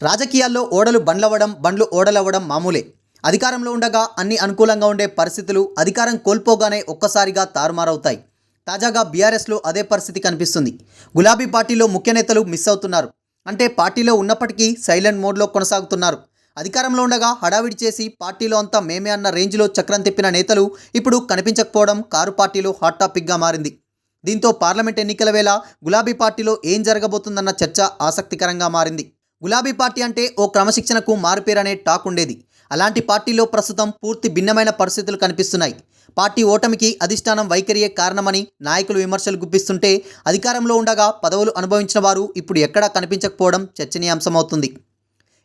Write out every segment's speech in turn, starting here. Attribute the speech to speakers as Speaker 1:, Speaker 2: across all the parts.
Speaker 1: రాజకీయాల్లో ఓడలు బండ్లవ్వడం, బండ్లు ఓడలవ్వడం మామూలే. అధికారంలో ఉండగా అన్ని అనుకూలంగా ఉండే పరిస్థితులు అధికారం కోల్పోగానే ఒక్కసారిగా తారుమారవుతాయి. తాజాగా బీఆర్ఎస్లో అదే పరిస్థితి కనిపిస్తుంది. గులాబీ పార్టీలో ముఖ్య నేతలు మిస్ అవుతున్నారు. అంటే పార్టీలో ఉన్నప్పటికీ సైలెంట్ మోడ్లో కొనసాగుతున్నారు. అధికారంలో ఉండగా హడావిడి చేసి పార్టీలో అంతా మేమే అన్న రేంజ్లో చక్రం తిప్పిన నేతలు ఇప్పుడు కనిపించకపోవడం కారు పార్టీలో హాట్ టాపిక్గా మారింది. దీంతో పార్లమెంట్ ఎన్నికల వేళ గులాబీ పార్టీలో ఏం జరగబోతుందన్న చర్చ ఆసక్తికరంగా మారింది. గులాబీ పార్టీ అంటే ఓ క్రమశిక్షణకు మారుపేరనే టాక్ ఉండేది. అలాంటి పార్టీలో ప్రస్తుతం పూర్తి భిన్నమైన పరిస్థితులు కనిపిస్తున్నాయి. పార్టీ ఓటమికి అధిష్టానం వైఖరియే కారణమని నాయకులు విమర్శలు గుప్పిస్తుంటే, అధికారంలో ఉండగా పదవులు అనుభవించిన వారు ఇప్పుడు ఎక్కడా కనిపించకపోవడం చర్చనీయాంశమవుతుంది.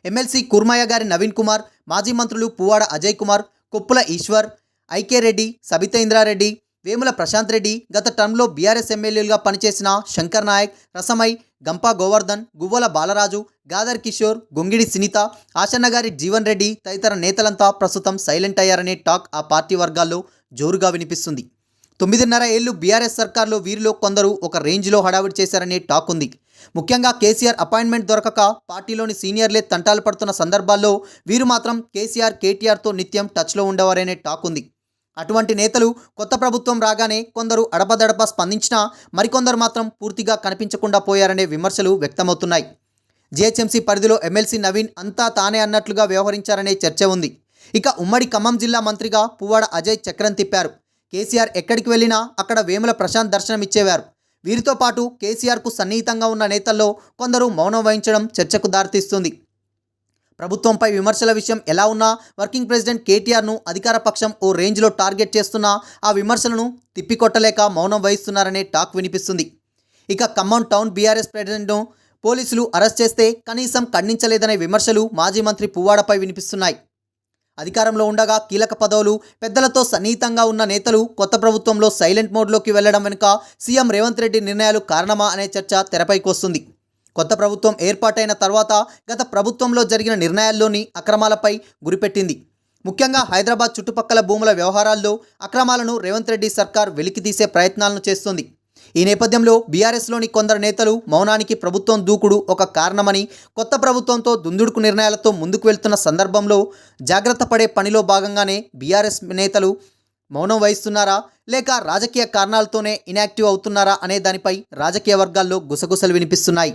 Speaker 1: ఎమ్మెల్సీ కుర్మయ్య గారి నవీన్ కుమార్, మాజీ మంత్రులు పువ్వాడ అజయ్ కుమార్, కొప్పుల ఈశ్వర్, ఐకే రెడ్డి, సబితా ఇంద్రారెడ్డి, వేముల ప్రశాంత్ రెడ్డి, గత టర్మ్లో బీఆర్ఎస్ ఎమ్మెల్యేలుగా పనిచేసిన శంకర్ నాయక్, రసమై, గంపా గోవర్ధన్, గువ్వల బాలరాజు, గాదర్ కిషోర్, గొంగిడి సునీత, ఆశన్నగారి జీవన్ రెడ్డి తదితర నేతలంతా ప్రస్తుతం సైలెంట్ అయ్యారనే టాక్ ఆ పార్టీ వర్గాల్లో జోరుగా వినిపిస్తుంది. 9.5 ఏళ్లు బీఆర్ఎస్ సర్కార్లో వీరిలో కొందరు ఒక రేంజ్లో హడావిడి చేశారనే టాక్ ఉంది. ముఖ్యంగా కేసీఆర్ అపాయింట్మెంట్ దొరకక పార్టీలోని సీనియర్లే తంటాలు పడుతున్న సందర్భాల్లో వీరు మాత్రం కేసీఆర్, కేటీఆర్తో నిత్యం టచ్లో ఉండేవారనే టాక్ ఉంది. అటువంటి నేతలు కొత్త ప్రభుత్వం రాగానే కొందరు అడపదడప స్పందించినా మరికొందరు మాత్రం పూర్తిగా కనిపించకుండా పోయారనే విమర్శలు వ్యక్తమవుతున్నాయి. జీహెచ్ఎంసీ పరిధిలో ఎమ్మెల్సీ నవీన్ అంతా తానే అన్నట్లుగా వ్యవహరించారనే చర్చ ఉంది. ఇక ఉమ్మడి ఖమ్మం జిల్లా మంత్రిగా పువ్వాడ అజయ్ చక్రం తిప్పారు. కేసీఆర్ ఎక్కడికి వెళ్ళినా అక్కడ వేముల ప్రశాంత్ దర్శనమిచ్చేవారు. వీరితో పాటు కేసీఆర్కు సన్నిహితంగా ఉన్న నేతల్లో కొందరు మౌనం వహించడం చర్చకు దారితీస్తుంది. ప్రభుత్వంపై విమర్శల విషయం ఎలా ఉన్నా వర్కింగ్ ప్రెసిడెంట్ కేటీఆర్ను అధికార పక్షం ఓ రేంజ్లో టార్గెట్ చేస్తున్నా ఆ విమర్శలను తిప్పికొట్టలేక మౌనం వహిస్తున్నారనే టాక్ వినిపిస్తుంది. ఇక ఖమ్మం టౌన్ బీఆర్ఎస్ ప్రెసిడెంట్ను పోలీసులు అరెస్ట్ చేస్తే కనీసం ఖండించలేదనే విమర్శలు మాజీ మంత్రి పువ్వాడపై వినిపిస్తున్నాయి. అధికారంలో ఉండగా కీలక పదవులు, పెద్దలతో సన్నిహితంగా ఉన్న నేతలు కొత్త ప్రభుత్వంలో సైలెంట్ మోడ్లోకి వెళ్లడం వెనుక సీఎం రేవంత్ రెడ్డి నిర్ణయాలు కారణమా అనే చర్చ తెరపైకి వస్తుంది. కొత్త ప్రభుత్వం ఏర్పాటైన తర్వాత గత ప్రభుత్వంలో జరిగిన నిర్ణయాల్లోని అక్రమాలపై గురిపెట్టింది. ముఖ్యంగా హైదరాబాద్ చుట్టుపక్కల భూముల వ్యవహారాల్లో అక్రమాలను రేవంత్ రెడ్డి సర్కార్ వెలికితీసే ప్రయత్నాలను చేస్తోంది. ఈ నేపథ్యంలో బీఆర్ఎస్లోని కొందరు నేతలు మౌనానికి ప్రభుత్వం దూకుడు ఒక కారణమని, కొత్త ప్రభుత్వంతో దుందుడుకు నిర్ణయాలతో ముందుకు వెళ్తున్న సందర్భంలో జాగ్రత్త పడే పనిలో భాగంగానే బీఆర్ఎస్ నేతలు మౌనం వహిస్తున్నారా లేక రాజకీయ కారణాలతోనే ఇన్యాక్టివ్ అవుతున్నారా అనే దానిపై రాజకీయ వర్గాల్లో గుసగుసలు వినిపిస్తున్నాయి.